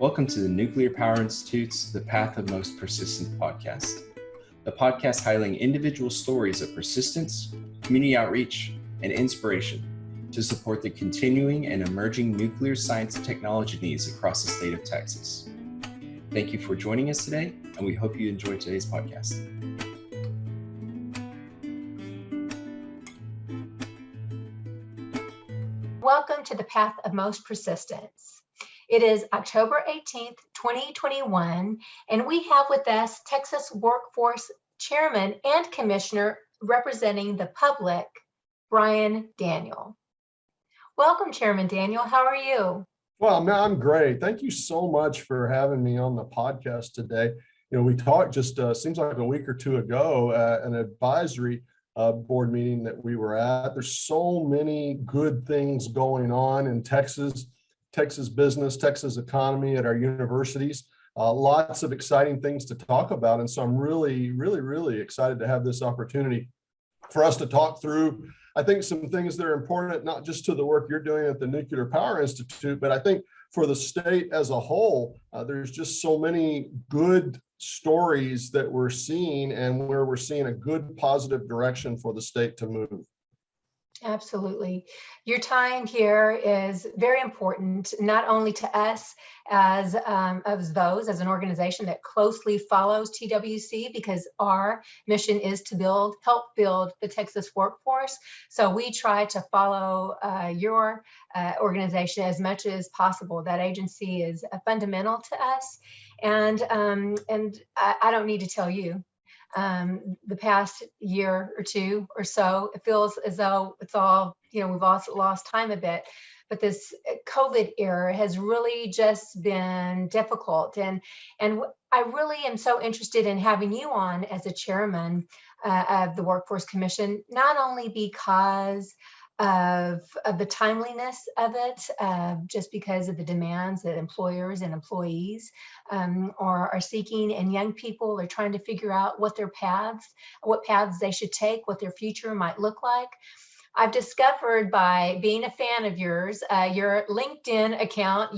Welcome to the Nuclear Power Institute's The Path of Most Persistent podcast, the podcast highlighting individual stories of persistence, community outreach, and inspiration to support the continuing and emerging nuclear science and technology needs across the state of Texas. Thank you for joining us today, and we hope you enjoy today's podcast. Welcome to the Path of Most Persistence. It is October 18th, 2021, and we have with us Texas Workforce Chairman and Commissioner representing the public, Bryan Daniel. Welcome, Chairman Daniel. How are you? Well, I'm great. Thank you so much for having me on the podcast today. We talked just seems like a week or two ago at an advisory board meeting that we were at. There's so many good things going on in Texas business, Texas economy at our universities. Lots of exciting things to talk about. And so I'm really excited to have this opportunity for us to talk through, I think, some things that are important, not just to the work you're doing at the Nuclear Power Institute, but I think for the state as a whole. There's just so many good stories that we're seeing and where we're seeing a good positive direction for the state to move. Absolutely. Your time here is very important, not only to us as an organization that closely follows TWC, because our mission is to help build the Texas workforce. So we try to follow your organization as much as possible. That agency is fundamental to us. And I don't need to tell you, the past year or two or so, it feels as though it's all, we've also lost time a bit. But this COVID era has really just been difficult. And I really am so interested in having you on as a chairman of the Workforce Commission, not only because of the timeliness of it, just because of the demands that employers and employees are seeking, and young people are trying to figure out what paths they should take, what their future might look like. I've discovered by being a fan of yours, your LinkedIn account,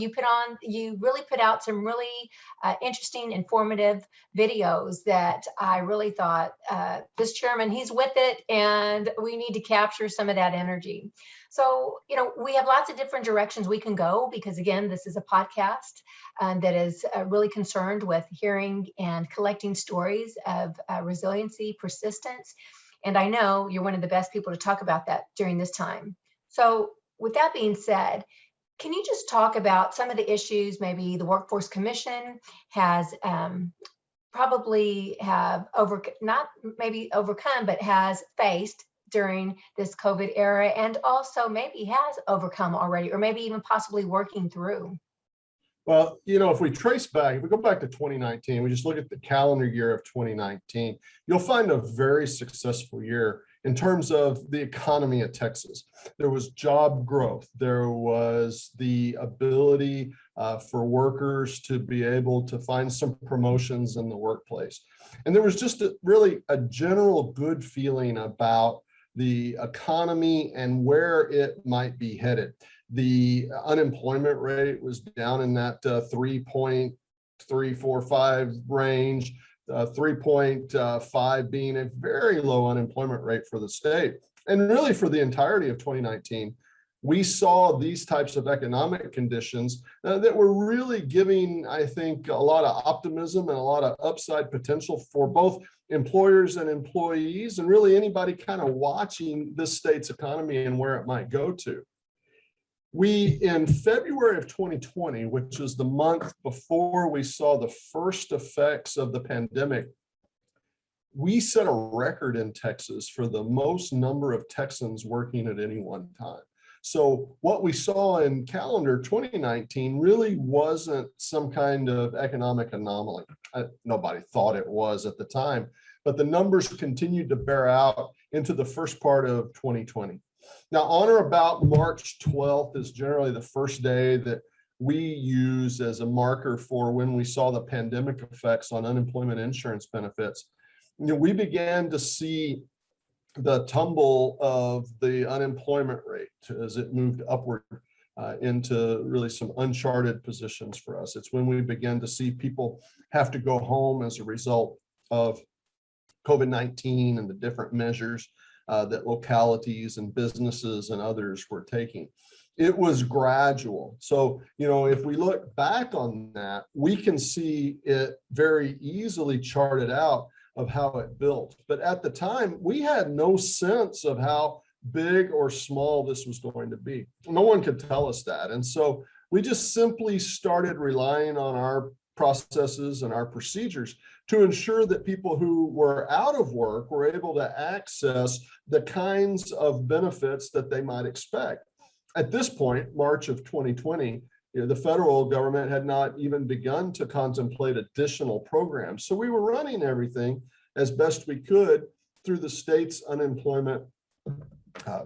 you really put out some really interesting, informative videos that I really thought, this chairman, he's with it, and we need to capture some of that energy. So, we have lots of different directions we can go, because again, this is a podcast that is really concerned with hearing and collecting stories of resiliency, persistence. And I know you're one of the best people to talk about that during this time. So with that being said, can you just talk about some of the issues maybe the Workforce Commission has overcome, but has faced during this COVID era, and also maybe has overcome already, or maybe even possibly working through? Well, if we go back to 2019, we just look at the calendar year of 2019, you'll find a very successful year in terms of the economy of Texas. There was job growth. There was the ability for workers to be able to find some promotions in the workplace. And there was just really a general good feeling about the economy and where it might be headed. The unemployment rate was down in that 3.345 range, 3.5 being a very low unemployment rate for the state. And really for the entirety of 2019, we saw these types of economic conditions that were really giving, I think, a lot of optimism and a lot of upside potential for both employers and employees, and really anybody kind of watching this state's economy and where it might go to. In February of 2020, which was the month before we saw the first effects of the pandemic, we set a record in Texas for the most number of Texans working at any one time. So what we saw in calendar 2019 really wasn't some kind of economic anomaly. Nobody thought it was at the time, but the numbers continued to bear out into the first part of 2020. Now, on or about March 12th is generally the first day that we use as a marker for when we saw the pandemic effects on unemployment insurance benefits. We began to see the tumble of the unemployment rate as it moved upward into really some uncharted positions for us. It's when we began to see people have to go home as a result of COVID-19 and the different measures that localities and businesses and others were taking. It was gradual. So, if we look back on that, we can see it very easily charted out of how it built. But at the time, we had no sense of how big or small this was going to be. No one could tell us that. And so we just simply started relying on our processes and our procedures to ensure that people who were out of work were able to access the kinds of benefits that they might expect. At this point, March of 2020, the federal government had not even begun to contemplate additional programs. So we were running everything as best we could through the state's unemployment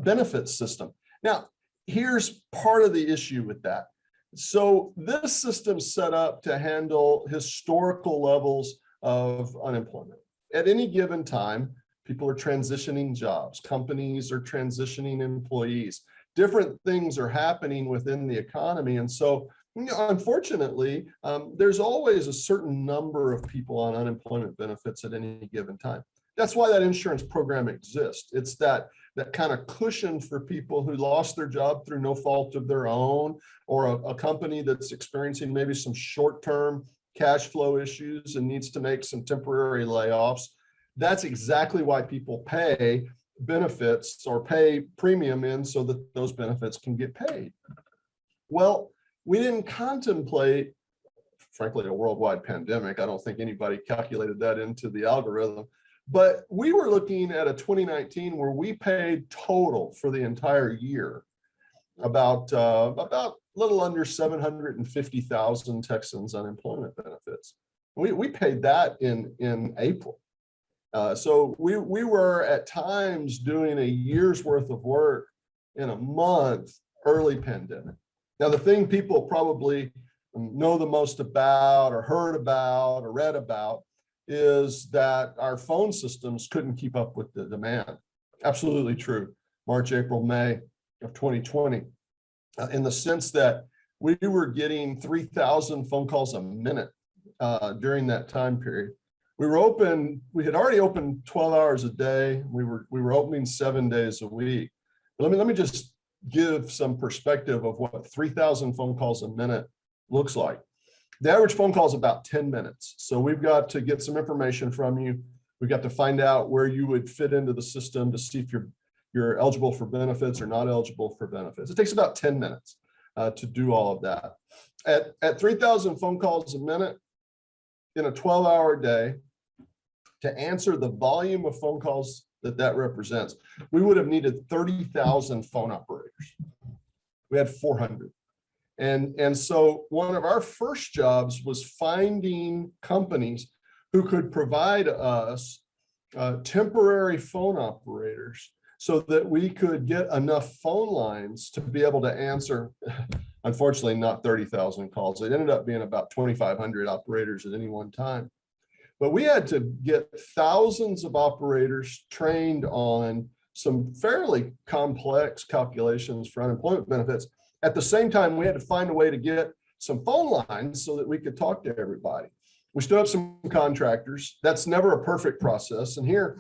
benefits system. Now, here's part of the issue with that. So this system's set up to handle historical levels of unemployment. At any given time, people are transitioning jobs, companies are transitioning employees, different things are happening within the economy. And so, unfortunately, there's always a certain number of people on unemployment benefits at any given time. That's why that insurance program exists. It's that kind of cushion for people who lost their job through no fault of their own, or a company that's experiencing maybe some short-term cash flow issues and needs to make some temporary layoffs. That's exactly why people pay benefits or pay premium in so that those benefits can get paid. Well, we didn't contemplate, frankly, a worldwide pandemic. I don't think anybody calculated that into the algorithm. But we were looking at a 2019 where we paid total for the entire year about a little under 750,000 Texans unemployment benefits. We paid that in April. So we were at times doing a year's worth of work in a month early pandemic. Now, the thing people probably know the most about or heard about or read about is that our phone systems couldn't keep up with the demand. Absolutely true. March, April, May of 2020, in the sense that we were getting 3,000 phone calls a minute during that time period. We had already opened 12 hours a day. We were opening 7 days a week. But let me just give some perspective of what 3,000 phone calls a minute looks like. The average phone call is about 10 minutes. So we've got to get some information from you. We've got to find out where you would fit into the system to see if you're eligible for benefits or not eligible for benefits. It takes about 10 minutes to do all of that. At 3,000 phone calls a minute in a 12-hour day, to answer the volume of phone calls that represents, we would have needed 30,000 phone operators. We had 400. And so one of our first jobs was finding companies who could provide us temporary phone operators so that we could get enough phone lines to be able to answer, unfortunately, not 30,000 calls. It ended up being about 2,500 operators at any one time. But we had to get thousands of operators trained on some fairly complex calculations for unemployment benefits. At the same time, we had to find a way to get some phone lines so that we could talk to everybody. We stood up some contractors. That's never a perfect process. And here,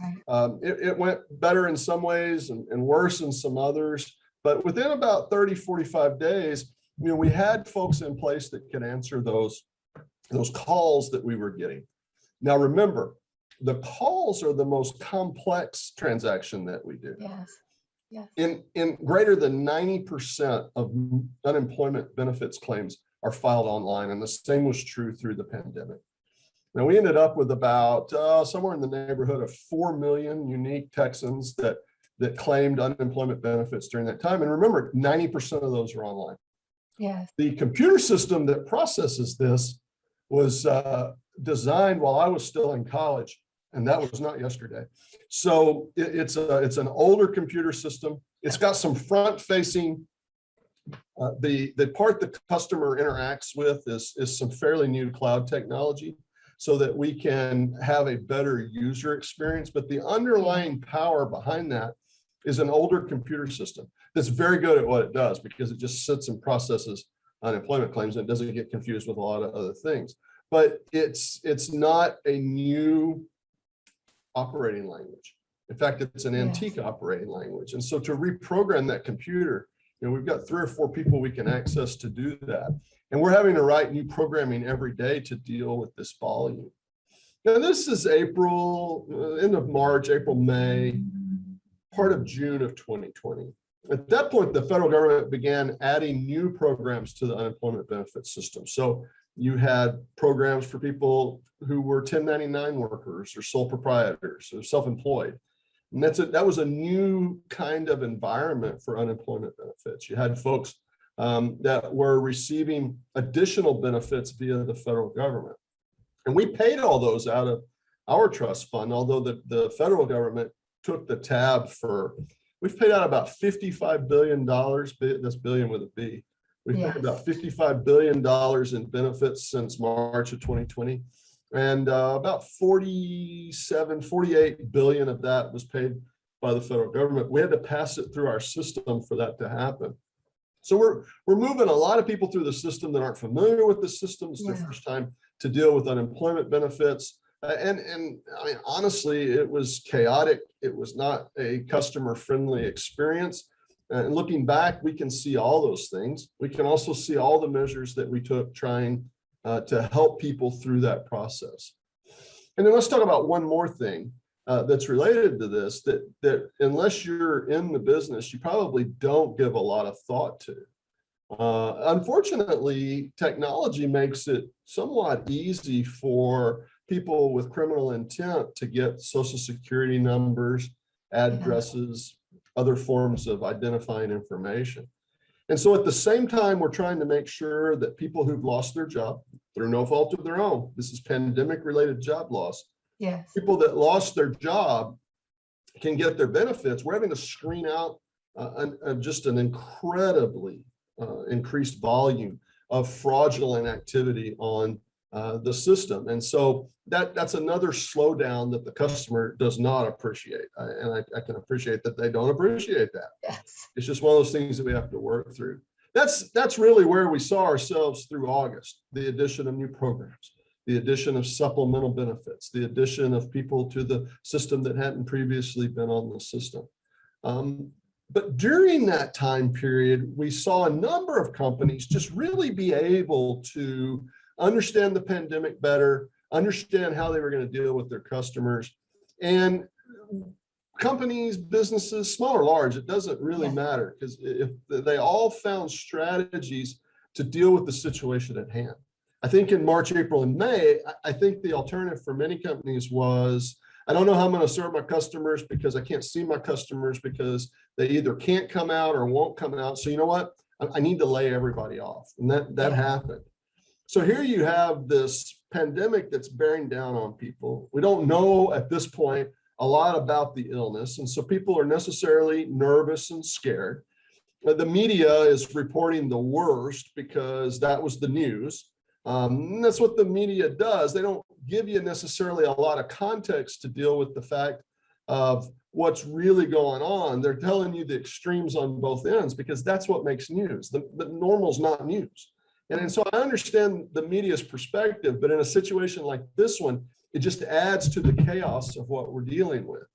it went better in some ways and worse in some others. But within about 30, 45 days, we had folks in place that could answer those calls that we were getting. Now, remember, the calls are the most complex transaction that we do. Yes. Yes. In greater than 90% of unemployment benefits claims are filed online, and the same was true through the pandemic. Now, we ended up with about somewhere in the neighborhood of 4 million unique Texans that claimed unemployment benefits during that time. And remember, 90% of those are online. Yes. The computer system that processes this was designed while I was still in college. And that was not yesterday. So it's an older computer system. It's got some front-facing, the part the customer interacts with is some fairly new cloud technology so that we can have a better user experience. But the underlying power behind that is an older computer system that's very good at what it does, because it just sits and processes unemployment claims and it doesn't get confused with a lot of other things. But it's not a new operating language. In fact, it's an antique operating language. And so to reprogram that computer, we've got 3 or 4 people we can access to do that. And we're having to write new programming every day to deal with this volume. Now, this is April, end of March, April, May, part of June of 2020. At that point, the federal government began adding new programs to the unemployment benefits system. So you had programs for people who were 1099 workers or sole proprietors or self-employed. And that was a new kind of environment for unemployment benefits. You had folks that were receiving additional benefits via the federal government. And we paid all those out of our trust fund, although the federal government took the tab for, we've paid out about $55 billion, that's billion with a B. We've paid about $55 billion in benefits since March of 2020. And about 48 billion of that was paid by the federal government. We had to pass it through our system for that to happen. So we're moving a lot of people through the system that aren't familiar with the system. It's their first time to deal with unemployment benefits. And I mean, honestly, it was chaotic. It was not a customer-friendly experience. And looking back, we can see all those things. We can also see all the measures that we took trying to help people through that process. And then let's talk about one more thing that's related to this, that unless you're in the business, you probably don't give a lot of thought to. Unfortunately, technology makes it somewhat easy for people with criminal intent to get Social Security numbers, addresses, other forms of identifying information. And so at the same time, we're trying to make sure that people who've lost their job through no fault of their own, this is pandemic-related job loss, people that lost their job can get their benefits. We're having to screen out just an incredibly increased volume of fraudulent activity on the system. And so that's another slowdown that the customer does not appreciate. And I can appreciate that they don't appreciate that. It's just one of those things that we have to work through. That's really where we saw ourselves through August, the addition of new programs, the addition of supplemental benefits, the addition of people to the system that hadn't previously been on the system. But during that time period, we saw a number of companies just really be able to understand the pandemic better, understand how they were going to deal with their customers. And companies, businesses, small or large, it doesn't really matter, because if they all found strategies to deal with the situation at hand. I think in March, April, and May, I think the alternative for many companies was, I don't know how I'm going to serve my customers because I can't see my customers because they either can't come out or won't come out. So you know what? I need to lay everybody off. And that happened. So here you have this pandemic that's bearing down on people. We don't know at this point a lot about the illness. And so people are necessarily nervous and scared. The media is reporting the worst because that was the news. That's what the media does. They don't give you necessarily a lot of context to deal with the fact of what's really going on. They're telling you the extremes on both ends because that's what makes news. The normal's not news. And so I understand the media's perspective, but in a situation like this one, it just adds to the chaos of what we're dealing with.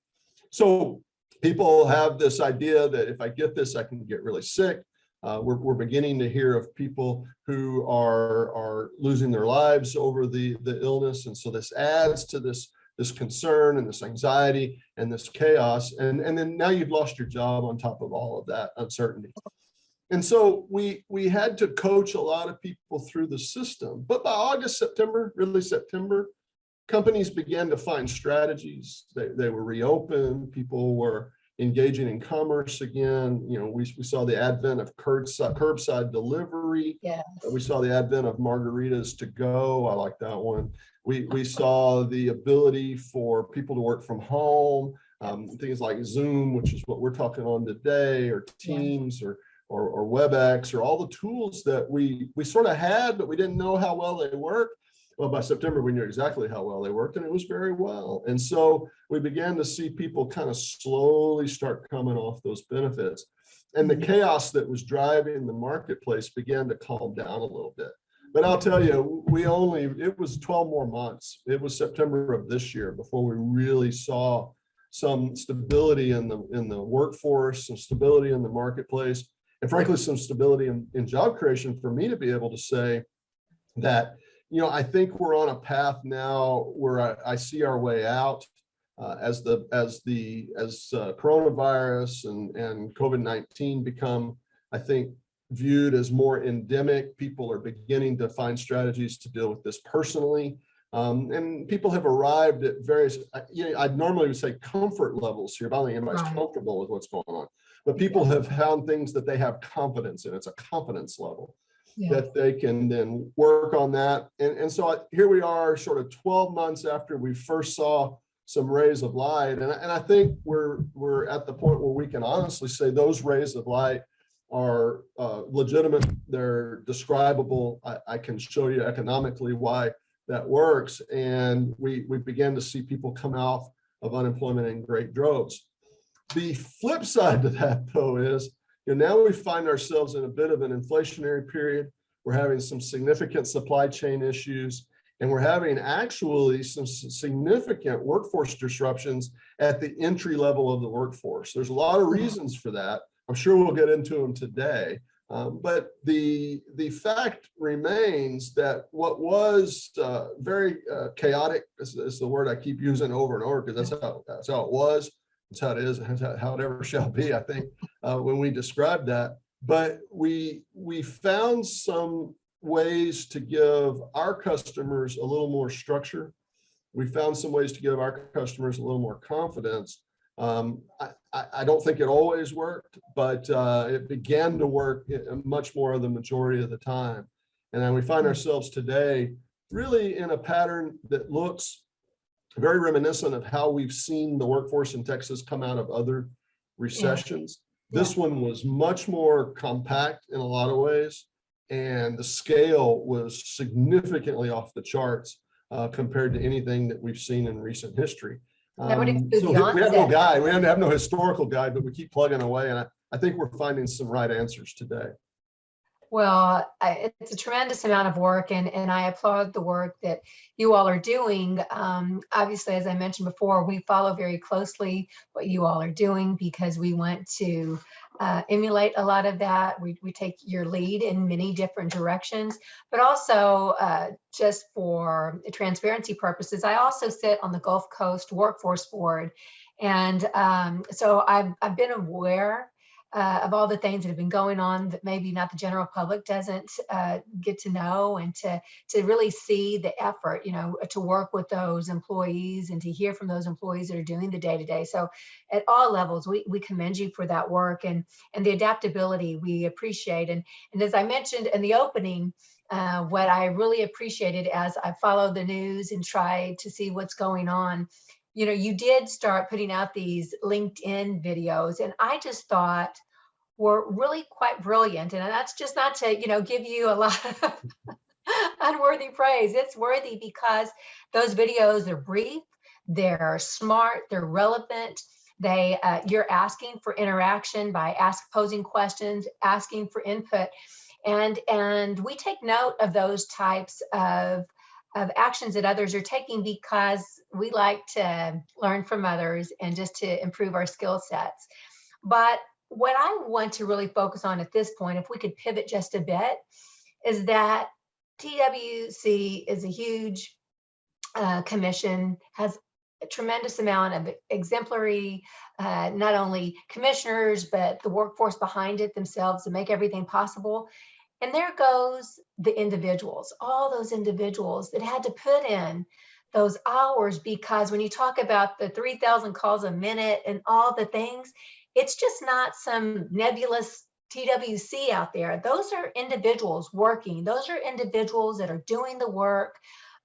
So people have this idea that if I get this, I can get really sick. We're beginning to hear of people who are losing their lives over the illness. And so this adds to this concern and this anxiety and this chaos. And then now you've lost your job on top of all of that uncertainty. And so we had to coach a lot of people through the system. But by August, September, companies began to find strategies. They were reopened. People were engaging in commerce again. You know, we saw the advent of curbside delivery. We saw the advent of margaritas to go. I like that one. We saw the ability for people to work from home. Things like Zoom, which is what we're talking on today, or Teams, or WebEx, or all the tools that we sort of had, but we didn't know how well they worked. Well, by September, we knew exactly how well they worked, and it was very well. And so we began to see people kind of slowly start coming off those benefits. and the chaos that was driving the marketplace began to calm down a little bit. But I'll tell you, it was 12 more months. It was September of this year before we really saw some stability in the workforce, some stability in the marketplace, and frankly, some stability in job creation for me to be able to say that, I think we're on a path now where I see our way out as coronavirus and COVID-19 become, I think, viewed as more endemic. People are beginning to find strategies to deal with this personally. And people have arrived at various, I'd normally would say comfort levels here, but I don't think anybody's comfortable with what's going on. But people have found things that they have confidence in. It's a confidence level that they can then work on that. And so here we are sort of 12 months after we first saw some rays of light. And I think we're at the point where we can honestly say those rays of light are legitimate. They're describable. I can show you economically why that works. And we began to see people come off of unemployment in great droves. The flip side to that, though, is now we find ourselves in a bit of an inflationary period. We're having some significant supply chain issues, and we're having actually some significant workforce disruptions at the entry level of the workforce. There's a lot of reasons for that. I'm sure we'll get into them today. But the fact remains that what was very chaotic is the word I keep using over and over, because that's how it was. It's how it is, and how it ever shall be, I think, when we describe that. But we found some ways to give our customers a little more structure. We found some ways to give our customers a little more confidence. I don't think it always worked, but it began to work much more of the majority of the time. And then we find ourselves today really in a pattern that looks very reminiscent of how we've seen the workforce in Texas come out of other recessions. This one was much more compact in a lot of ways, and the scale was significantly off the charts compared to anything that we've seen in recent history. So we have no guide. We have no historical guide, but we keep plugging away, and I think we're finding some right answers today. Well, it's a tremendous amount of work, and I applaud the work that you all are doing. Obviously, as I mentioned before, we follow very closely what you all are doing because we want to emulate a lot of that. We take your lead in many different directions, but also just for transparency purposes, I also sit on the Gulf Coast Workforce Board. And so I've been aware of all the things that have been going on that maybe not the general public doesn't get to know, and to really see the effort, to work with those employees and to hear from those employees that are doing the day-to-day. So at all levels, we commend you for that work and the adaptability we appreciate. And as I mentioned in the opening, what I really appreciated as I followed the news and tried to see what's going on, you did start putting out these LinkedIn videos, and I just thought were really quite brilliant. And that's just not to, give you a lot of unworthy praise. It's worthy because those videos are brief, they're smart, they're relevant. You're asking for interaction by posing questions, asking for input. And we take note of those types of actions that others are taking because we like to learn from others and just to improve our skill sets. But what I want to really focus on at this point, if we could pivot just a bit, is that TWC is a huge commission, has a tremendous amount of exemplary, not only commissioners, but the workforce behind it themselves to make everything possible. And there goes the individuals, all those individuals that had to put in those hours, because when you talk about the 3,000 calls a minute and all the things, it's just not some nebulous TWC out there. Those are individuals working. Those are individuals that are doing the work,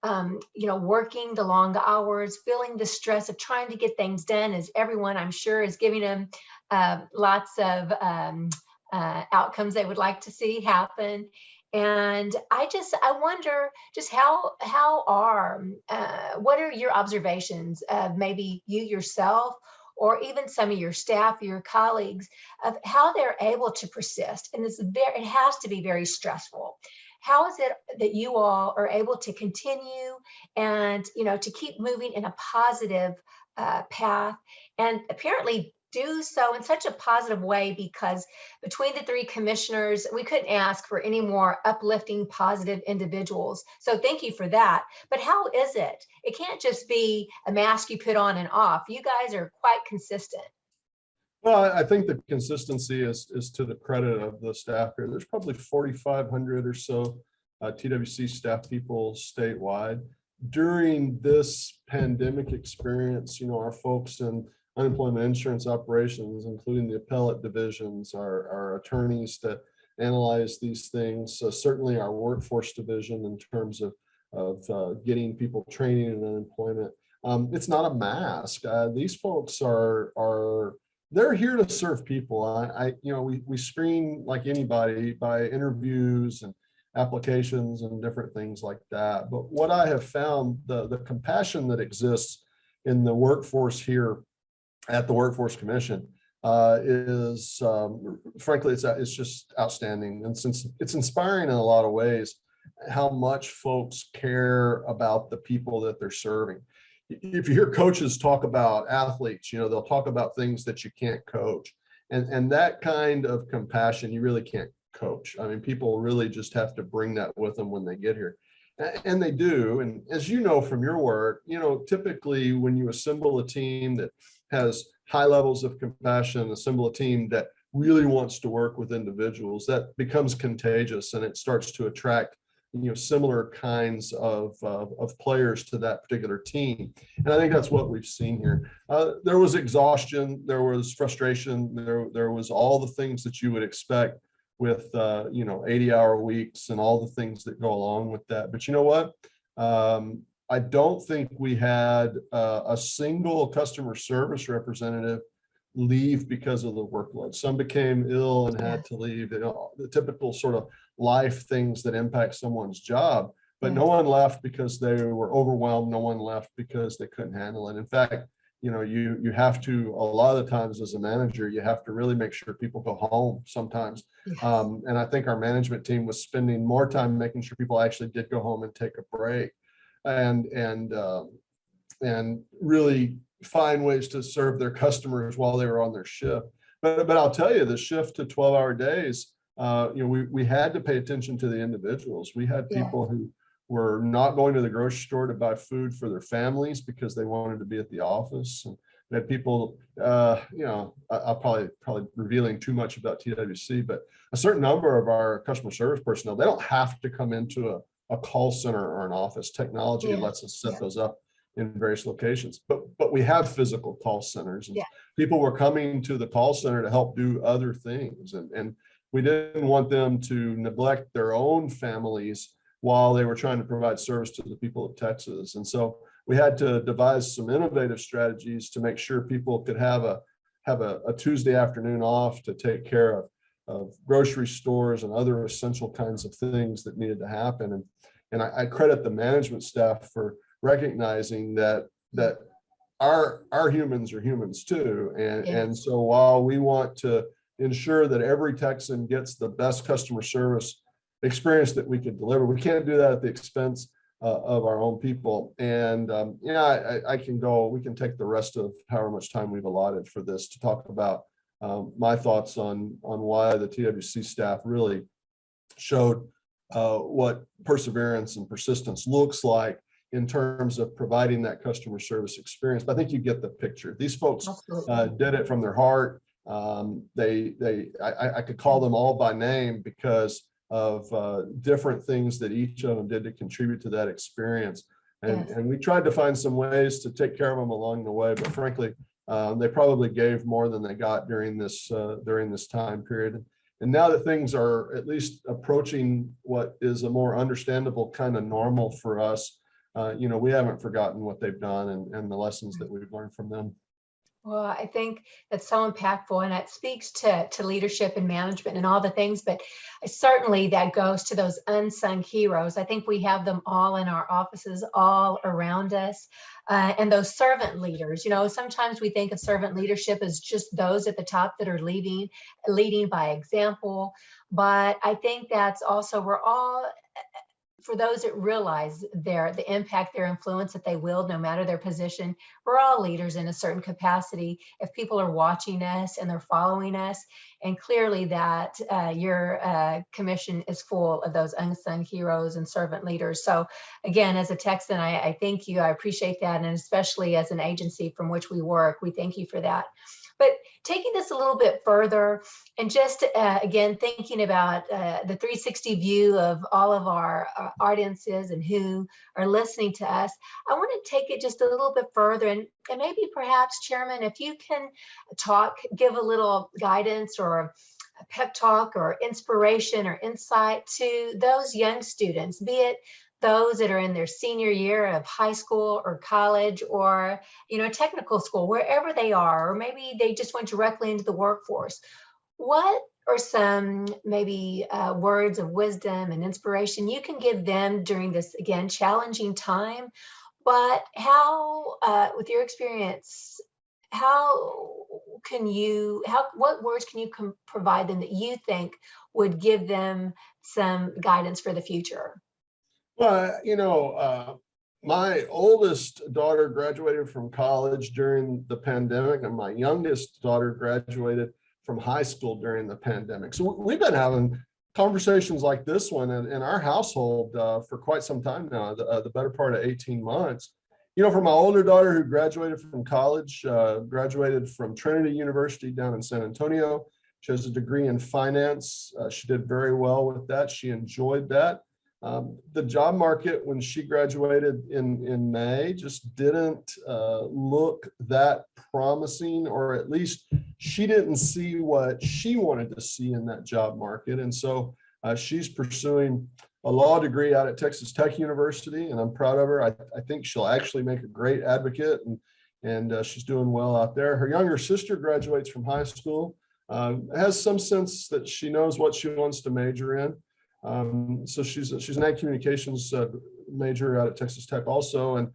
working the long hours, feeling the stress of trying to get things done, as everyone, I'm sure, is giving them lots of outcomes they would like to see happen. And I wonder just what are your observations of maybe you yourself or even some of your staff, your colleagues, of how they're able to persist. And it has to be very stressful. How is it that you all are able to continue and, to keep moving in a positive path, and apparently do so in such a positive way? Because between the three commissioners, we couldn't ask for any more uplifting, positive individuals. So thank you for that. But how is it? It can't just be a mask you put on and off. You guys are quite consistent. Well, I think the consistency is to the credit of the staff here. There's probably 4,500 or so TWC staff people statewide. During this pandemic experience, our folks in unemployment insurance operations, including the appellate divisions, our attorneys that analyze these things, certainly our workforce division in terms of getting people training in unemployment. It's not a mask. These folks they're here to serve people. We screen like anybody by interviews and applications and different things like that. But what I have found, the compassion that exists in the workforce here at the Workforce Commission is frankly, it's just outstanding. And since it's inspiring in a lot of ways, how much folks care about the people that they're serving. If you hear coaches talk about athletes, they'll talk about things that you can't coach. And that kind of compassion, you really can't coach. I mean, people really just have to bring that with them when they get here. And they do. And as you know from your work, typically when you assemble a team that has high levels of compassion, assemble a team that really wants to work with individuals, that becomes contagious and it starts to attract similar kinds of players to that particular team. And I think that's what we've seen here. There was exhaustion, there was frustration, there was all the things that you would expect with 80-hour weeks and all the things that go along with that. But you know what? I don't think we had a single customer service representative leave because of the workload. Some became ill and had to leave, the typical sort of life things that impact someone's job, but no one left because they were overwhelmed. No one left because they couldn't handle it. In fact, you have to, a lot of the times as a manager, you have to really make sure people go home sometimes. Yes. And I think our management team was spending more time making sure people actually did go home and take a break and really find ways to serve their customers while they were on their shift. But I'll tell you, the shift to 12-hour days, we had to pay attention to the individuals. We had people who were not going to the grocery store to buy food for their families because they wanted to be at the office. And we had people, I'll probably revealing too much about TWC, but a certain number of our customer service personnel, they don't have to come into a call center or an office. Technology lets us set those up in various locations, but we have physical call centers, and people were coming to the call center to help do other things. And we didn't want them to neglect their own families while they were trying to provide service to the people of Texas. And so we had to devise some innovative strategies to make sure people could have a Tuesday afternoon off to take care of grocery stores and other essential kinds of things that needed to happen. And I credit the management staff for recognizing that our humans are humans too. And so while we want to ensure that every Texan gets the best customer service experience that we could deliver, we can't do that at the expense of our own people. And we can take the rest of however much time we've allotted for this to talk about my thoughts on why the TWC staff really showed what perseverance and persistence looks like in terms of providing that customer service experience. But I think you get the picture. These folks did it from their heart. I could call them all by name because of different things that each of them did to contribute to that experience. And we tried to find some ways to take care of them along the way, but frankly, they probably gave more than they got during this time period. And now that things are at least approaching what is a more understandable kind of normal for us, we haven't forgotten what they've done and the lessons that we've learned from them. Well, I think that's so impactful, and that speaks to leadership and management and all the things. But certainly that goes to those unsung heroes. I think we have them all in our offices, all around us, and those servant leaders. You know, sometimes we think of servant leadership as just those at the top that are leading by example. But I think that's also we're all for those that realize the impact, their influence that they wield, no matter their position. We're all leaders in a certain capacity. If people are watching us and they're following us, and clearly that your commission is full of those unsung heroes and servant leaders. So again, as a Texan, I thank you. I appreciate that, and especially as an agency from which we work, we thank you for that. But taking this a little bit further, and just again thinking about the 360 view of all of our audiences and who are listening to us, I want to take it just a little bit further, and maybe perhaps, Chairman, if you can give a little guidance or a pep talk or inspiration or insight to those young students, be it those that are in their senior year of high school or college, or technical school, wherever they are, or maybe they just went directly into the workforce. What are some maybe words of wisdom and inspiration you can give them during this, again, challenging time? But with your experience, what words can you provide them that you think would give them some guidance for the future? Well, my oldest daughter graduated from college during the pandemic, and my youngest daughter graduated from high school during the pandemic. So we've been having conversations like this one in our household for quite some time now, the better part of 18 months. For my older daughter who graduated from college, graduated from Trinity University down in San Antonio. She has a degree in finance. She did very well with that. She enjoyed that. The job market when she graduated in May just didn't look that promising, or at least she didn't see what she wanted to see in that job market. And so she's pursuing a law degree out at Texas Tech University, and I'm proud of her. I think she'll actually make a great advocate, and she's doing well out there. Her younger sister graduates from high school, has some sense that she knows what she wants to major in. So she's an ag communications major out at Texas Tech also, and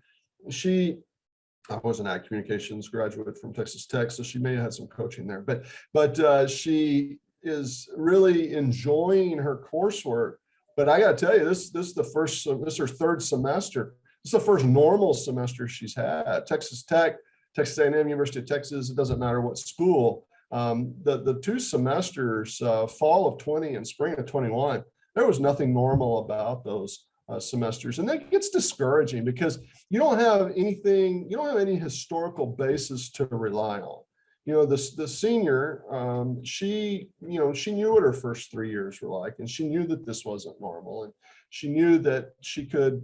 I was an ag communications graduate from Texas Tech, so she may have had some coaching there, but she is really enjoying her coursework. But I got to tell you, this is her third semester. This is the first normal semester she's had. Texas Tech, Texas A&M, University of Texas, it doesn't matter what school. The two semesters, fall of 20 and spring of 21, there was nothing normal about those semesters. And that gets discouraging because you don't have any historical basis to rely on. The senior, she knew what her first 3 years were like, and she knew that this wasn't normal. And she knew that she had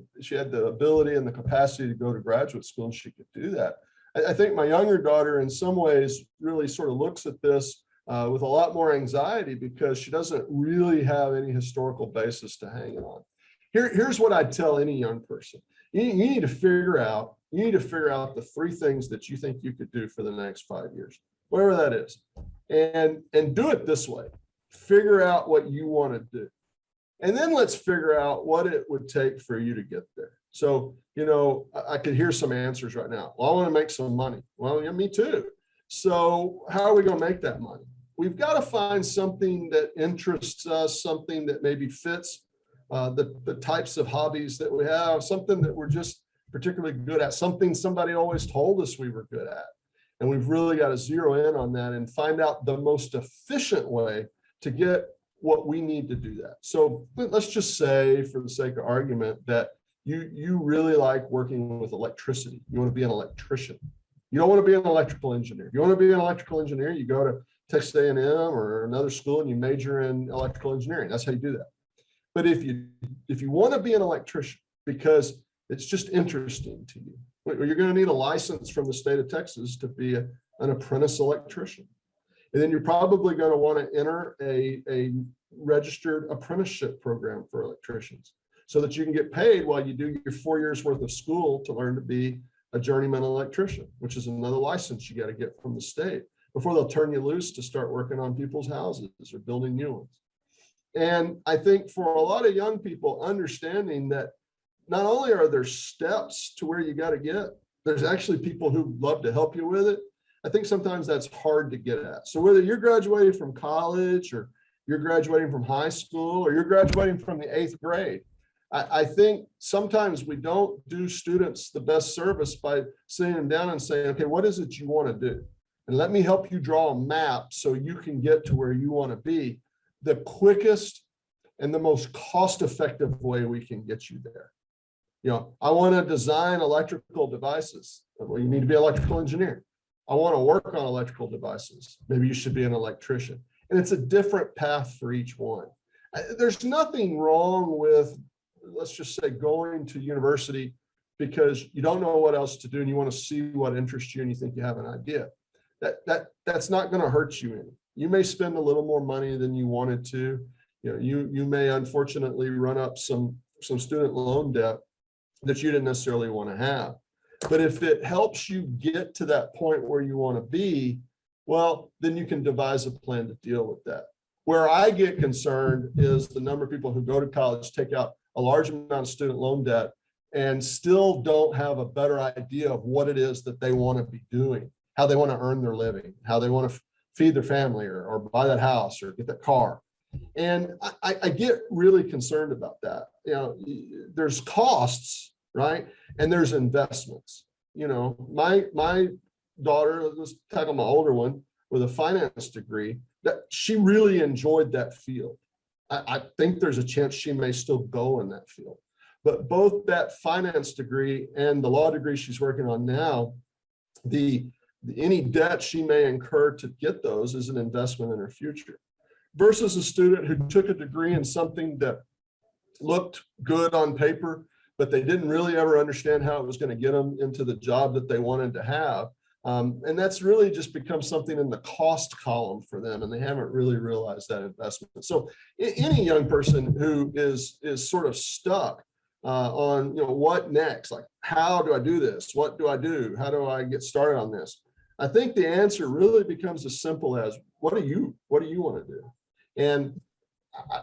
the ability and the capacity to go to graduate school, and she could do that. I think my younger daughter in some ways really sort of looks at this with a lot more anxiety because she doesn't really have any historical basis to hang it on. Here's what I'd tell any young person. You need to figure out the three things that you think you could do for the next 5 years, whatever that is, and do it this way. Figure out what you want to do, and then let's figure out what it would take for you to get there. So, I could hear some answers right now. Well, I want to make some money. Well, yeah, me too. So how are we going to make that money? We've got to find something that interests us, something that maybe fits the types of hobbies that we have, something that we're just particularly good at, something somebody always told us we were good at. And we've really got to zero in on that and find out the most efficient way to get what we need to do that. So let's just say, for the sake of argument, that you really like working with electricity. You want to be an electrician. You don't want to be an electrical engineer. If you want to be an electrical engineer, you go to Texas A&M or another school and you major in electrical engineering. That's how you do that. But if you want to be an electrician because it's just interesting to you, you're going to need a license from the state of Texas to be an apprentice electrician. And then you're probably going to want to enter a registered apprenticeship program for electricians so that you can get paid while you do your 4 years worth of school to learn to be a journeyman electrician, which is another license you got to get from the state before they'll turn you loose to start working on people's houses or building new ones. And I think for a lot of young people, understanding that not only are there steps to where you got to get, there's actually people who love to help you with it. I think sometimes that's hard to get at. So whether you're graduating from college or you're graduating from high school or you're graduating from the 8th grade, I think sometimes we don't do students the best service by sitting them down and saying, okay, what is it you want to do? And let me help you draw a map so you can get to where you want to be. The quickest and the most cost-effective way we can get you there. You know, I want to design electrical devices. Well, you need to be an electrical engineer. I want to work on electrical devices. Maybe you should be an electrician. And it's a different path for each one. There's nothing wrong with, let's just say, going to university because you don't know what else to do and you want to see what interests you and you think you have an idea. That's not going to hurt you any. You may spend a little more money than you wanted to. You know, you may unfortunately run up some student loan debt that you didn't necessarily want to have. But if it helps you get to that point where you want to be, well, then you can devise a plan to deal with that. Where I get concerned is the number of people who go to college, take out a large amount of student loan debt, and still don't have a better idea of what it is that they want to be doing, how they want to earn their living, how they want to feed their family or buy that house or get that car. And I get really concerned about that. You know, there's costs, right? And there's investments. You know, my daughter, let's tackle my older one with a finance degree, that she really enjoyed that field. I think there's a chance she may still go in that field. But both that finance degree and the law degree she's working on now, any debt she may incur to get those is an investment in her future. Versus a student who took a degree in something that looked good on paper, but they didn't really ever understand how it was going to get them into the job that they wanted to have. And that's really just become something in the cost column for them, and they haven't really realized that investment. So any young person who is sort of stuck on, you know, what next? Like, how do I do this? What do I do? How do I get started on this? I think the answer really becomes as simple as, what do you want to do? And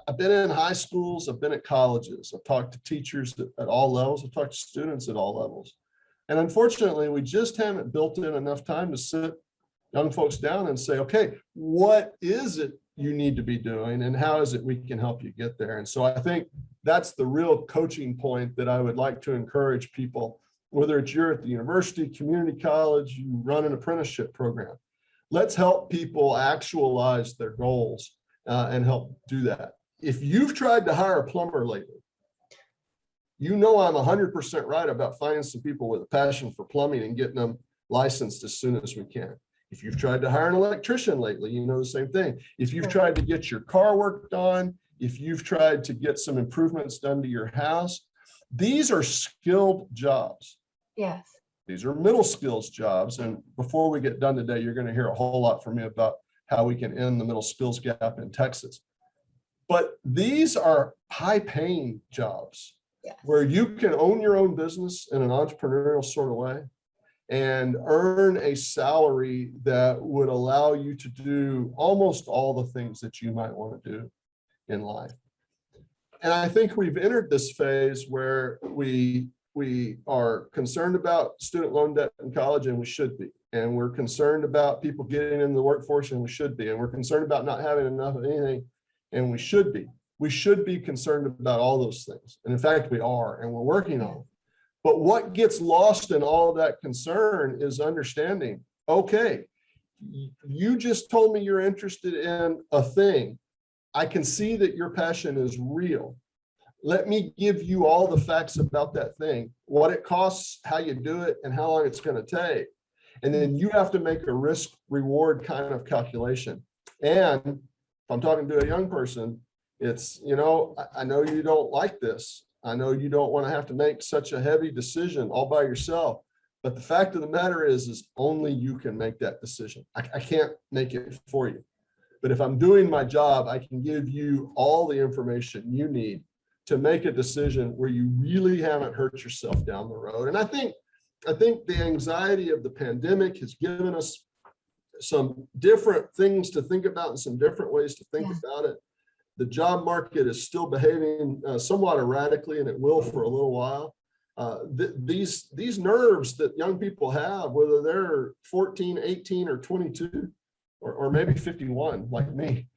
I've been in high schools, I've been at colleges, I've talked to teachers at all levels, I've talked to students at all levels. And unfortunately, we just haven't built in enough time to sit young folks down and say, okay, what is it you need to be doing and how is it we can help you get there? And so I think that's the real coaching point that I would like to encourage people, whether it's you're at the university, community college, you run an apprenticeship program. Let's help people actualize their goals and help do that. If you've tried to hire a plumber lately, you know I'm 100% right about finding some people with a passion for plumbing and getting them licensed as soon as we can. If you've tried to hire an electrician lately, you know the same thing. If you've tried to get your car worked on, if you've tried to get some improvements done to your house, these are skilled jobs. Yes. These are middle skills jobs. And before we get done today, you're going to hear a whole lot from me about how we can end the middle skills gap in Texas. But these are high paying jobs. Yes. Where you can own your own business in an entrepreneurial sort of way and earn a salary that would allow you to do almost all the things that you might want to do in life. And I think we've entered this phase where we are concerned about student loan debt in college, and we should be. And we're concerned about people getting in the workforce, and we should be. And we're concerned about not having enough of anything, and we should be. We should be concerned about all those things. And in fact, we are, and we're working on them. But what gets lost in all of that concern is understanding, okay, you just told me you're interested in a thing. I can see that your passion is real. Let me give you all the facts about that thing, what it costs, how you do it, and how long it's going to take. And then you have to make a risk reward kind of calculation. And if I'm talking to a young person, it's, you know, I know you don't like this. I know you don't want to have to make such a heavy decision all by yourself. But the fact of the matter is only you can make that decision. I can't make it for you. But if I'm doing my job, I can give you all the information you need to make a decision where you really haven't hurt yourself down the road. And I think I think the anxiety of the pandemic has given us some different things to think about and some different ways to think about it. The job market is still behaving somewhat erratically, and it will for a little while. These nerves that young people have, whether they're 14, 18, or 22, or maybe 51, like me,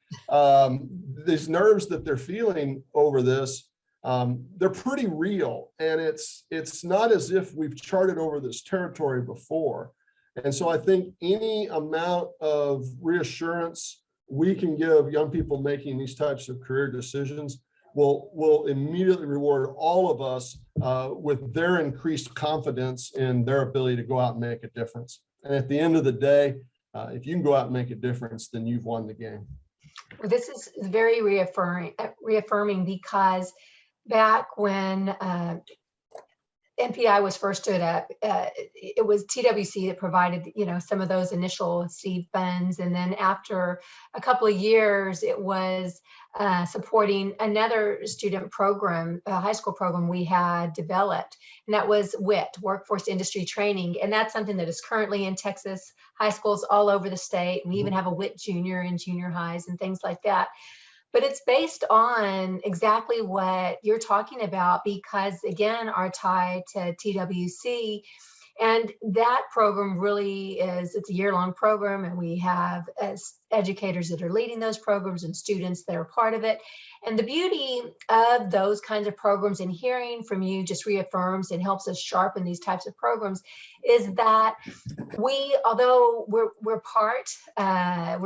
these nerves that they're feeling over this, they're pretty real. And it's not as if we've charted over this territory before. And so I think any amount of reassurance we can give young people making these types of career decisions will immediately reward all of us with their increased confidence in their ability to go out and make a difference. And at the end of the day, if you can go out and make a difference, then you've won the game. Well, this is very reaffirming because back when NPI was first stood up, it was TWC that provided, some of those initial seed funds. And then after a couple of years, it was supporting another student program, a high school program we had developed, and that was WIT, Workforce Industry Training. And that's something that is currently in Texas high schools all over the state. We even have a WIT junior in junior highs and things like that. But it's based on exactly what you're talking about, because again, our tie to TWC, and that program really it's a year-long program, and we have educators that are leading those programs and students that are part of it. And the beauty of those kinds of programs, and hearing from you just reaffirms and helps us sharpen these types of programs, is that although we're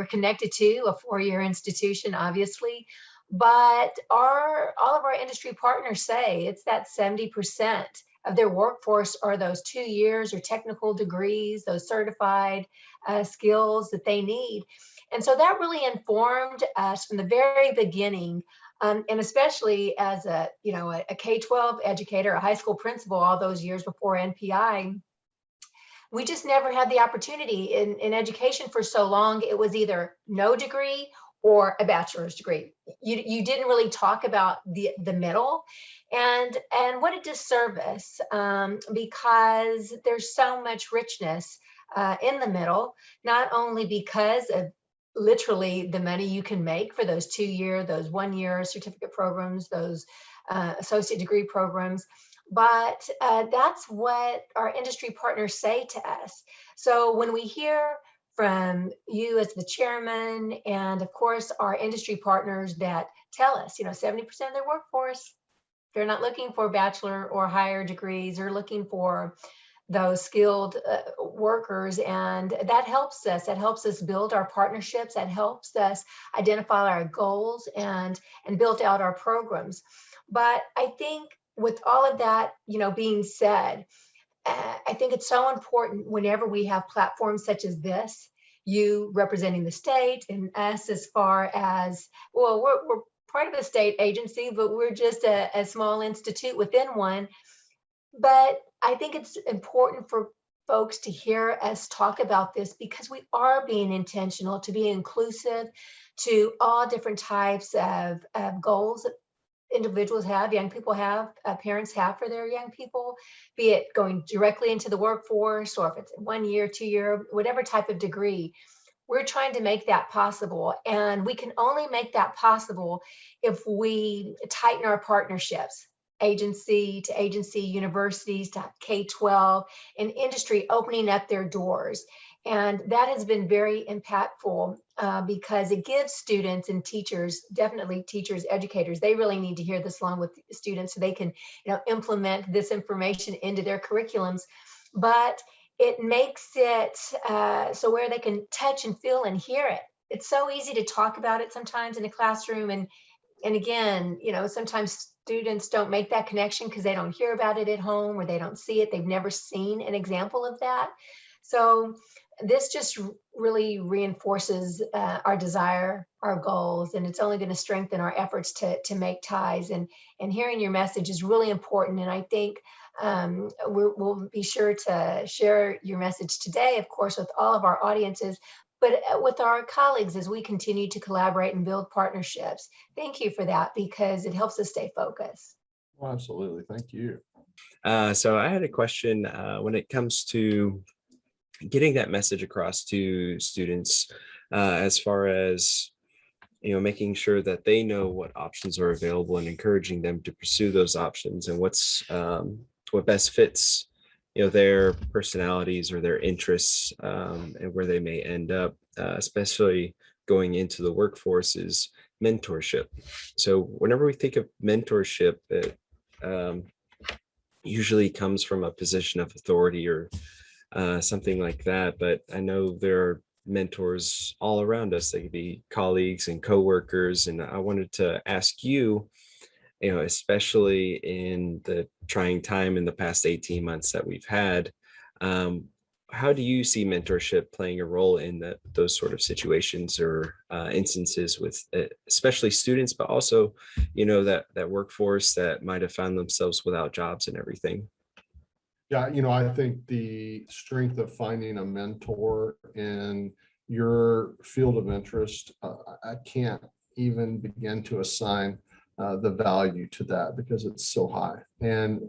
connected to a four-year institution, obviously, but all of our industry partners say it's that 70% of their workforce are those 2 years or technical degrees, those certified skills that they need. And so that really informed us from the very beginning. And especially as a K-12 educator, a high school principal, all those years before NPI, we just never had the opportunity in education for so long. It was either no degree or a bachelor's degree. You didn't really talk about the middle, and what a disservice, because there's so much richness in the middle, not only because of literally the money you can make for those 2 year, those 1 year certificate programs, those associate degree programs, but that's what our industry partners say to us. So when we hear from you as the chairman, and of course our industry partners that tell us, 70% of their workforce, they're not looking for bachelor or higher degrees, they're looking for those skilled workers, and that helps us build our partnerships, that helps us identify our goals and build out our programs. But I think with all of that, being said, I think it's so important whenever we have platforms such as this, you representing the state and us as far as, well, we're part of a state agency, but we're just a small institute within one. But I think it's important for folks to hear us talk about this, because we are being intentional to be inclusive to all different types of goals that individuals have, young people have, parents have for their young people, be it going directly into the workforce, or if it's 1 year, 2 year, whatever type of degree. We're trying to make that possible. And we can only make that possible if we tighten our partnerships, agency to agency, universities to K-12, and industry opening up their doors. And that has been very impactful because it gives students and teachers, definitely teachers, educators, they really need to hear this along with students so they can implement this information into their curriculums. But it makes it so where they can touch and feel and hear it. It's so easy to talk about it sometimes in a classroom. And again, sometimes students don't make that connection because they don't hear about it at home, or they don't see it. They've never seen an example of that. So this just really reinforces our desire, our goals, and it's only going to strengthen our efforts to make ties. And hearing your message is really important. And I think we'll be sure to share your message today, of course, with all of our audiences, but with our colleagues as we continue to collaborate and build partnerships. Thank you for that, because it helps us stay focused. Well, absolutely. Thank you. So I had a question when it comes to getting that message across to students, as far as making sure that they know what options are available and encouraging them to pursue those options and what best fits their personalities or their interests, and where they may end up, especially going into the workforce, is mentorship. So whenever we think of mentorship, it usually comes from a position of authority or something like that. But I know there are mentors all around us. They could be colleagues and coworkers. And I wanted to ask you, especially in the trying time in the past 18 months that we've had, how do you see mentorship playing a role in those sort of situations or instances with especially students, but also, that workforce that might have found themselves without jobs and everything? Yeah, I think the strength of finding a mentor in your field of interest, I can't even begin to assign the value to that because it's so high. And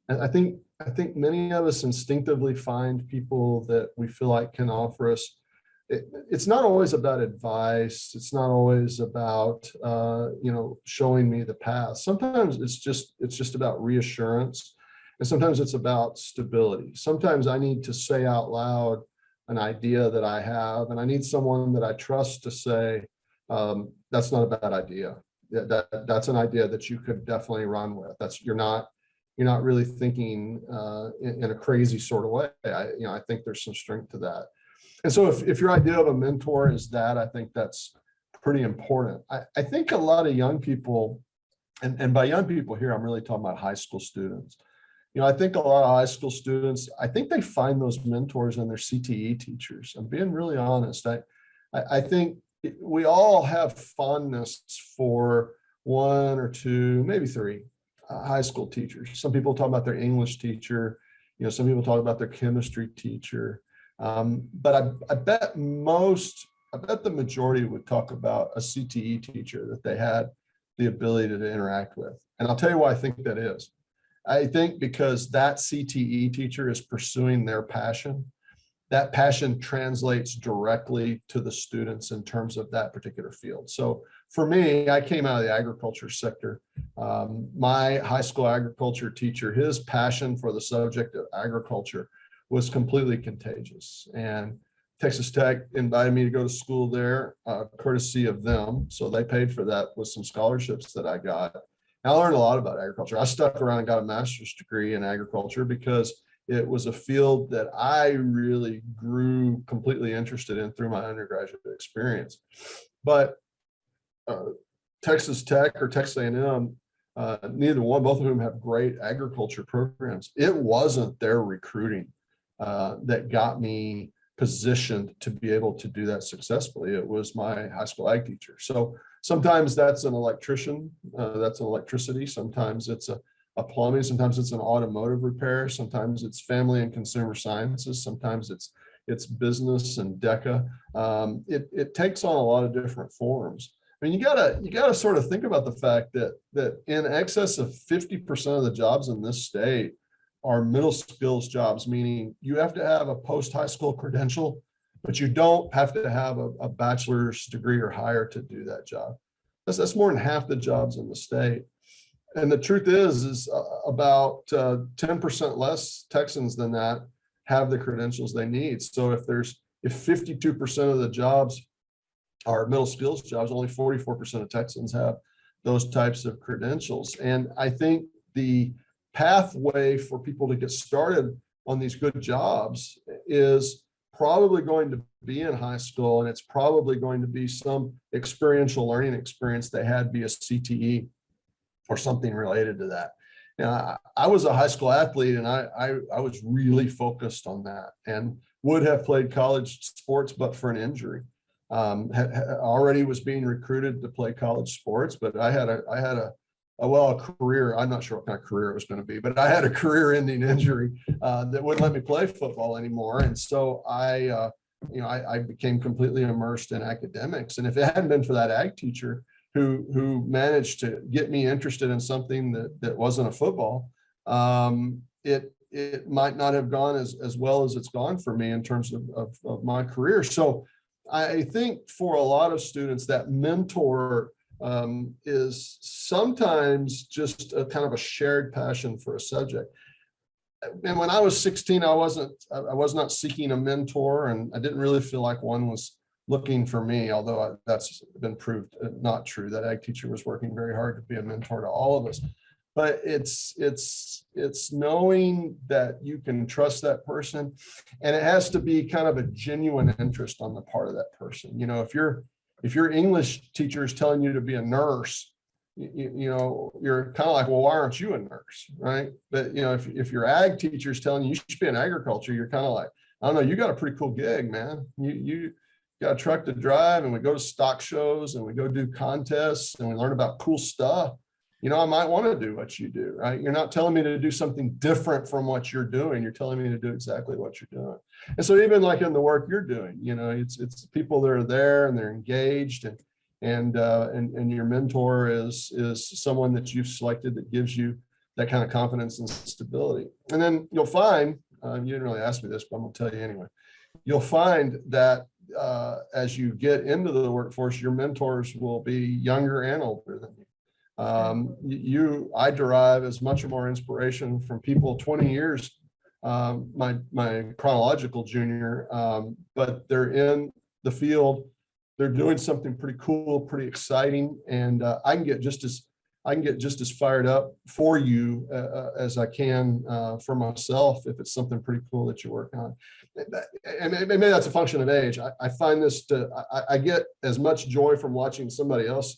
I think many of us instinctively find people that we feel like can offer us. It's not always about advice. It's not always about showing me the path. Sometimes it's just about reassurance. And sometimes it's about stability. Sometimes I need to say out loud an idea that I have, and I need someone that I trust to say, that's not a bad idea. That's an idea that you could definitely run with. You're not really thinking in a crazy sort of way. I think there's some strength to that. And so if your idea of a mentor is that, I think that's pretty important. I think a lot of young people, and by young people here, I'm really talking about high school students. I think a lot of high school students, I think they find those mentors in their CTE teachers. I'm being really honest. I think we all have fondness for one or two, maybe three high school teachers. Some people talk about their English teacher. Some people talk about their chemistry teacher. But I bet the majority would talk about a CTE teacher that they had the ability to interact with. And I'll tell you why I think that is. I think because that CTE teacher is pursuing their passion. That passion translates directly to the students in terms of that particular field. So for me, I came out of the agriculture sector. My high school agriculture teacher, his passion for the subject of agriculture was completely contagious. And Texas Tech invited me to go to school there, courtesy of them. So they paid for that with some scholarships that I got. I learned a lot about agriculture. I stuck around and got a master's degree in agriculture because it was a field that I really grew completely interested in through my undergraduate experience. But Texas Tech or Texas A&M, neither one, both of whom have great agriculture programs. It wasn't their recruiting that got me positioned to be able to do that successfully. It was my high school ag teacher. So sometimes that's an electrician, that's an electricity. Sometimes it's a plumbing. Sometimes it's an automotive repair. Sometimes it's family and consumer sciences. Sometimes it's business and DECA. It takes on a lot of different forms. I mean, you gotta sort of think about the fact that in excess of 50% of the jobs in this state are middle skills jobs, meaning you have to have a post-high school credential, but you don't have to have a bachelor's degree or higher to do that job. That's more than half the jobs in the state. And the truth is about 10% less Texans than that have the credentials they need. So if 52% of the jobs are middle skills jobs, only 44% of Texans have those types of credentials. And I think the pathway for people to get started on these good jobs is probably going to be in high school, and it's probably going to be some experiential learning experience they had via CTE or something related to that. I was a high school athlete, and I was really focused on that and would have played college sports, but for an injury. Already was being recruited to play college sports, but I had a career. I'm not sure what kind of career it was going to be, but I had a career-ending injury that wouldn't let me play football anymore. And so I became completely immersed in academics. And if it hadn't been for that ag teacher who managed to get me interested in something that wasn't a football, it might not have gone as well as it's gone for me in terms of my career. So I think for a lot of students, that mentor is sometimes just a kind of a shared passion for a subject. And when I was 16, I was not seeking a mentor, and I didn't really feel like one was looking for me, although that's been proved not true. That ag teacher was working very hard to be a mentor to all of us. But it's knowing that you can trust that person, and it has to be kind of a genuine interest on the part of that person. You know, if your English teacher is telling you to be a nurse, you know, you're kind of like, well, why aren't you a nurse, right? But you know, if your ag teacher is telling you should be in agriculture, you're kind of like, I don't know, you got a pretty cool gig, man. You got a truck to drive, and we go to stock shows, and we go do contests, and we learn about cool stuff. You know, I might want to do what you do, right? You're not telling me to do something different from what you're doing. You're telling me to do exactly what you're doing. And so even like in the work you're doing, you know, it's people that are there and they're engaged, and your mentor is someone that you've selected that gives you that kind of confidence and stability. And then you'll find, you didn't really ask me this, but I'm going to tell you anyway. You'll find that as you get into the workforce, your mentors will be younger and older than you. I derive as much or more inspiration from people 20 years, my chronological junior, but they're in the field, they're doing something pretty cool, pretty exciting, and I can get just as fired up for you as I can for myself if it's something pretty cool that you're working on. And maybe that's a function of age. I find this I get as much joy from watching somebody else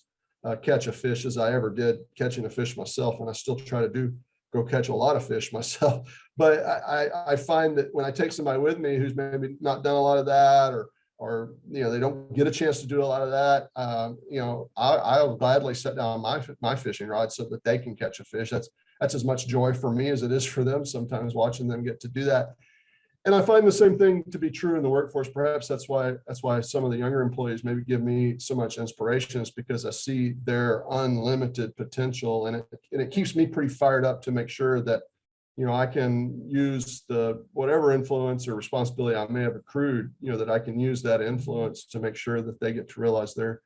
catch a fish as I ever did catching a fish myself, and I still try to go catch a lot of fish myself. But I find that when I take somebody with me who's maybe not done a lot of that, or you know, they don't get a chance to do a lot of that, you know, I'll gladly set down my fishing rod so that they can catch a fish. That's as much joy for me as it is for them sometimes, watching them get to do that. And I find the same thing to be true in the workforce. Perhaps that's why some of the younger employees maybe give me so much inspiration, is because I see their unlimited potential, and it keeps me pretty fired up to make sure that, you know, I can use the whatever influence or responsibility I may have accrued, you know, that I can use that influence to make sure that they get to realize their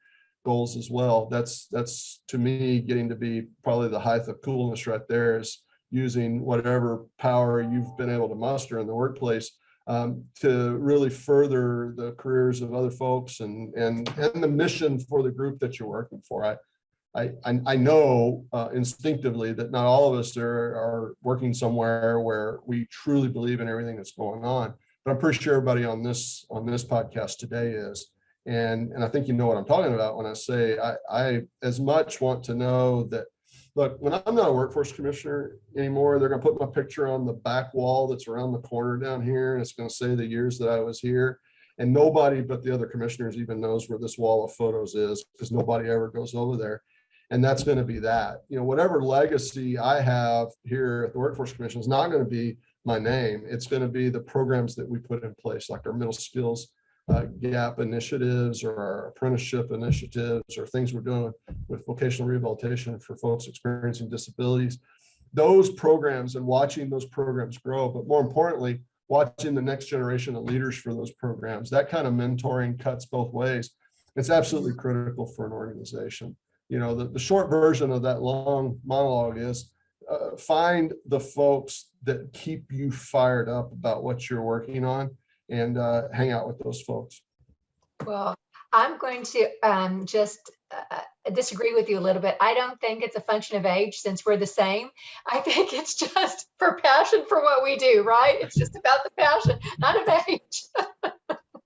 goals as well. That's to me getting to be probably the height of coolness right there, is using whatever power you've been able to muster in the workplace to really further the careers of other folks and the mission for the group that you're working for. I know instinctively that not all of us are working somewhere where we truly believe in everything that's going on, but I'm pretty sure everybody on this podcast today is. And I think you know what I'm talking about when I say I as much want to know that, look, when I'm not a workforce commissioner anymore, they're going to put my picture on the back wall that's around the corner down here, and it's going to say the years that I was here. And nobody but the other commissioners even knows where this wall of photos is, because nobody ever goes over there. And that's going to be that. You know, whatever legacy I have here at the Workforce Commission is not going to be my name. It's going to be the programs that we put in place, like our middle skills gap initiatives, or our apprenticeship initiatives, or things we're doing with vocational rehabilitation for folks experiencing disabilities. Those programs, and watching those programs grow, but more importantly, watching the next generation of leaders for those programs. That kind of mentoring cuts both ways. It's absolutely critical for an organization. You know, the short version of that long monologue is find the folks that keep you fired up about what you're working on, and hang out with those folks. Well, I'm going to just disagree with you a little bit. I don't think it's a function of age, since we're the same. I think it's just for passion for what we do, right? It's just about the passion, not of age.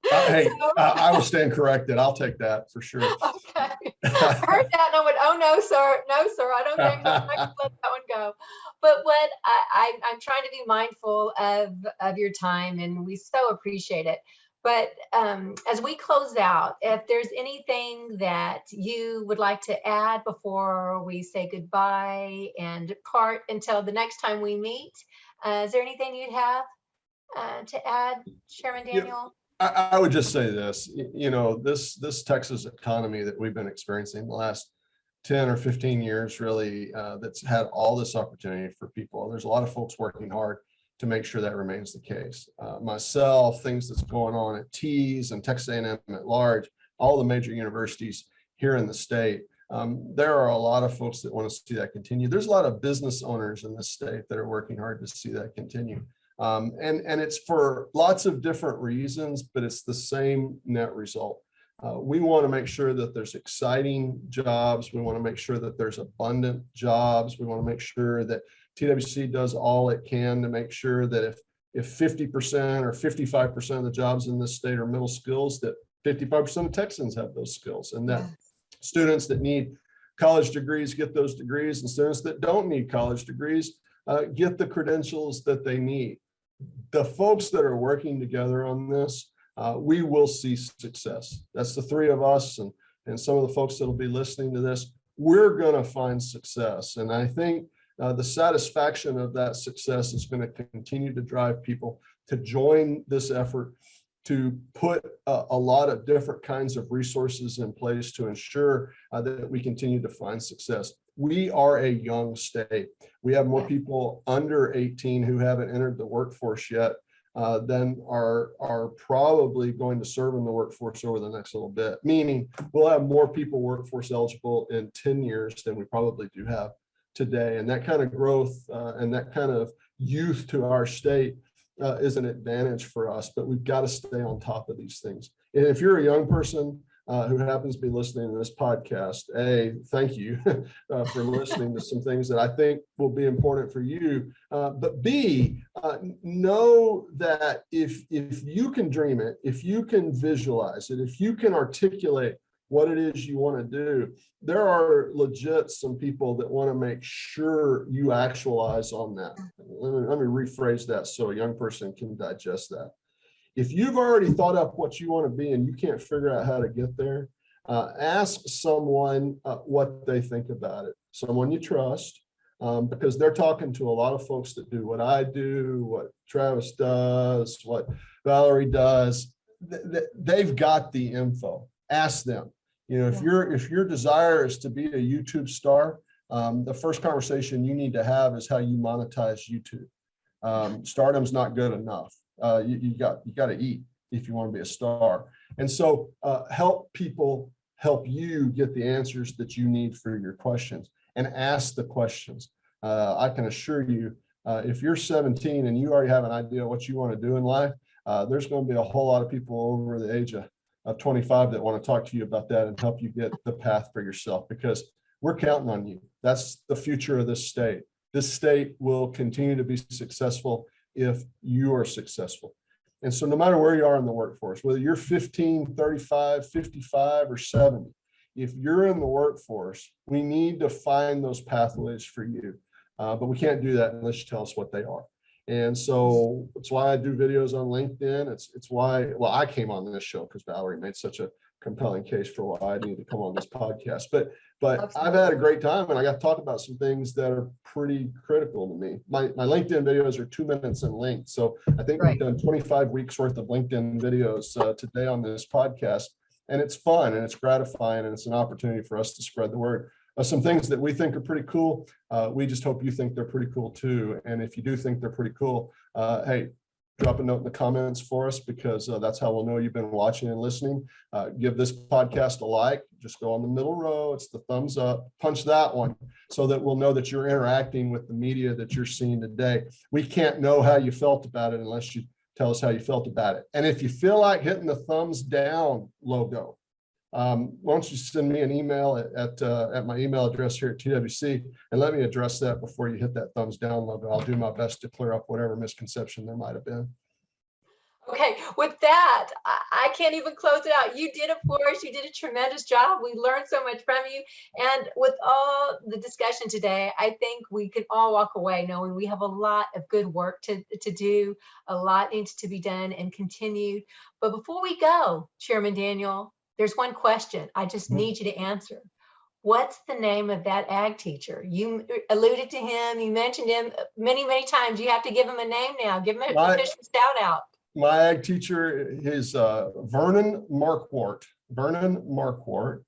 Hey, I will stand corrected. I'll take that for sure. Okay. I heard that and I went, oh, no, sir. No, sir. I don't think I can let that one go. But what I'm trying to be mindful of your time, and we so appreciate it. But as we close out, if there's anything that you would like to add before we say goodbye and part until the next time we meet, is there anything you'd have to add, Chairman Daniel? I would just say this, you know, this Texas economy that we've been experiencing the last 10 or 15 years really that's had all this opportunity for people. There's a lot of folks working hard to make sure that remains the case. Myself, things that's going on at T's and Texas A&M at large, all the major universities here in the state. There are a lot of folks that want to see that continue. There's a lot of business owners in this state that are working hard to see that continue. And it's for lots of different reasons, but it's the same net result. We want to make sure that there's exciting jobs. We want to make sure that there's abundant jobs. We want to make sure that TWC does all it can to make sure that if 50% or 55% of the jobs in this state are middle skills, that 55% of Texans have those skills, and that students that need college degrees get those degrees, and students that don't need college degrees get the credentials that they need. The folks that are working together on this, we will see success. That's the three of us and some of the folks that will be listening to this. We're going to find success. And I think the satisfaction of that success is going to continue to drive people to join this effort, to put a lot of different kinds of resources in place to ensure that we continue to find success. We are a young state. We have more people under 18 who haven't entered the workforce yet than are probably going to serve in the workforce over the next little bit, meaning we'll have more people workforce eligible in 10 years than we probably do have today. And that kind of growth and that kind of youth to our state is an advantage for us, but we've got to stay on top of these things. And if you're a young person who happens to be listening to this podcast, A, thank you for listening to some things that I think will be important for you. But B, know that if you can dream it, if you can visualize it, if you can articulate what it is you want to do, there are legit some people that want to make sure you actualize on that. Let me rephrase that so a young person can digest that. If you've already thought up what you want to be and you can't figure out how to get there, ask someone what they think about it, someone you trust, because they're talking to a lot of folks that do what I do, what Travis does, what Valerie does. They've got the info. Ask them. You know, if your desire is to be a YouTube star, the first conversation you need to have is how you monetize YouTube. Stardom's not good enough. You got to eat if you want to be a star. And so help people help you get the answers that you need for your questions, and ask the questions. I can assure you, if you're 17 and you already have an idea what you want to do in life, there's going to be a whole lot of people over the age of 25 that want to talk to you about that and help you get the path for yourself, because we're counting on you. That's the future of this state. This state will continue to be successful if you are successful. And so no matter where you are in the workforce, whether you're 15, 35, 55, or 70, if you're in the workforce, we need to find those pathways for you. But we can't do that unless you tell us what they are. And so it's why I do videos on LinkedIn. It's why, well, I came on this show because Valerie made such a compelling case for why I need to come on this podcast. But I've had a great time, and I got to talk about some things that are pretty critical to me. My LinkedIn videos are 2 minutes in length. So I think we've done 25 weeks worth of LinkedIn videos today on this podcast. And it's fun and it's gratifying, and it's an opportunity for us to spread the word. Some things that we think are pretty cool. We just hope you think they're pretty cool too. And if you do think they're pretty cool, hey, drop a note in the comments for us, because that's how we'll know you've been watching and listening. Give this podcast a like. Just go on the middle row. It's the thumbs up. Punch that one so that we'll know that you're interacting with the media that you're seeing today. We can't know how you felt about it unless you tell us how you felt about it. And if you feel like hitting the thumbs down logo, why don't you send me an email at my email address here at TWC, and let me address that before you hit that thumbs down logo. I'll do my best to clear up whatever misconception there might have been. Okay, with that, I can't even close it out. You did it for us. You did a tremendous job. We learned so much from you. And with all the discussion today, I think we can all walk away knowing we have a lot of good work to do. A lot needs to be done and continued. But before we go, Chairman Daniel, there's one question I just need you to answer. What's the name of that ag teacher? You alluded to him. You mentioned him many, many times. You have to give him a name now. Give him an official shout out. My ag teacher is Vernon Marquardt. Vernon Marquardt.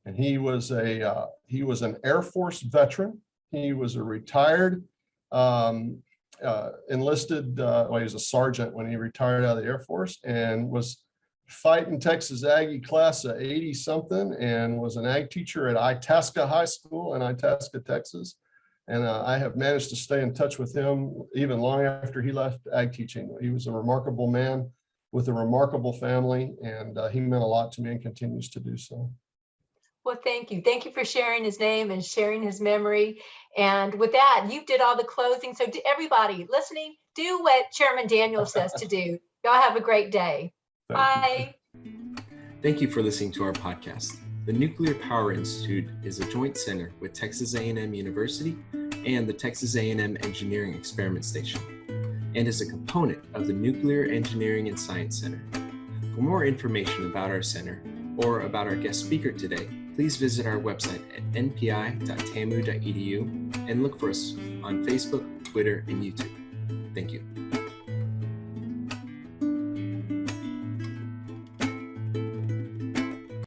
And he was an Air Force veteran. He was a retired enlisted, well, he was a sergeant when he retired out of the Air Force, and was fighting Texas Aggie class of 80 something, and was an ag teacher at Itasca High School in Itasca, Texas. And I have managed to stay in touch with him even long after he left ag teaching. He was a remarkable man with a remarkable family, and he meant a lot to me and continues to do so. Well, thank you. Thank you for sharing his name and sharing his memory. And with that, you did all the closing. So to everybody listening, do what Chairman Daniel says to do. Y'all have a great day. Bye. Thank you for listening to our podcast. The Nuclear Power Institute is a joint center with Texas A&M University and the Texas A&M Engineering Experiment Station, and is a component of the Nuclear Engineering and Science Center. For more information about our center or about our guest speaker today, please visit our website at npi.tamu.edu and look for us on Facebook, Twitter, and YouTube. Thank you.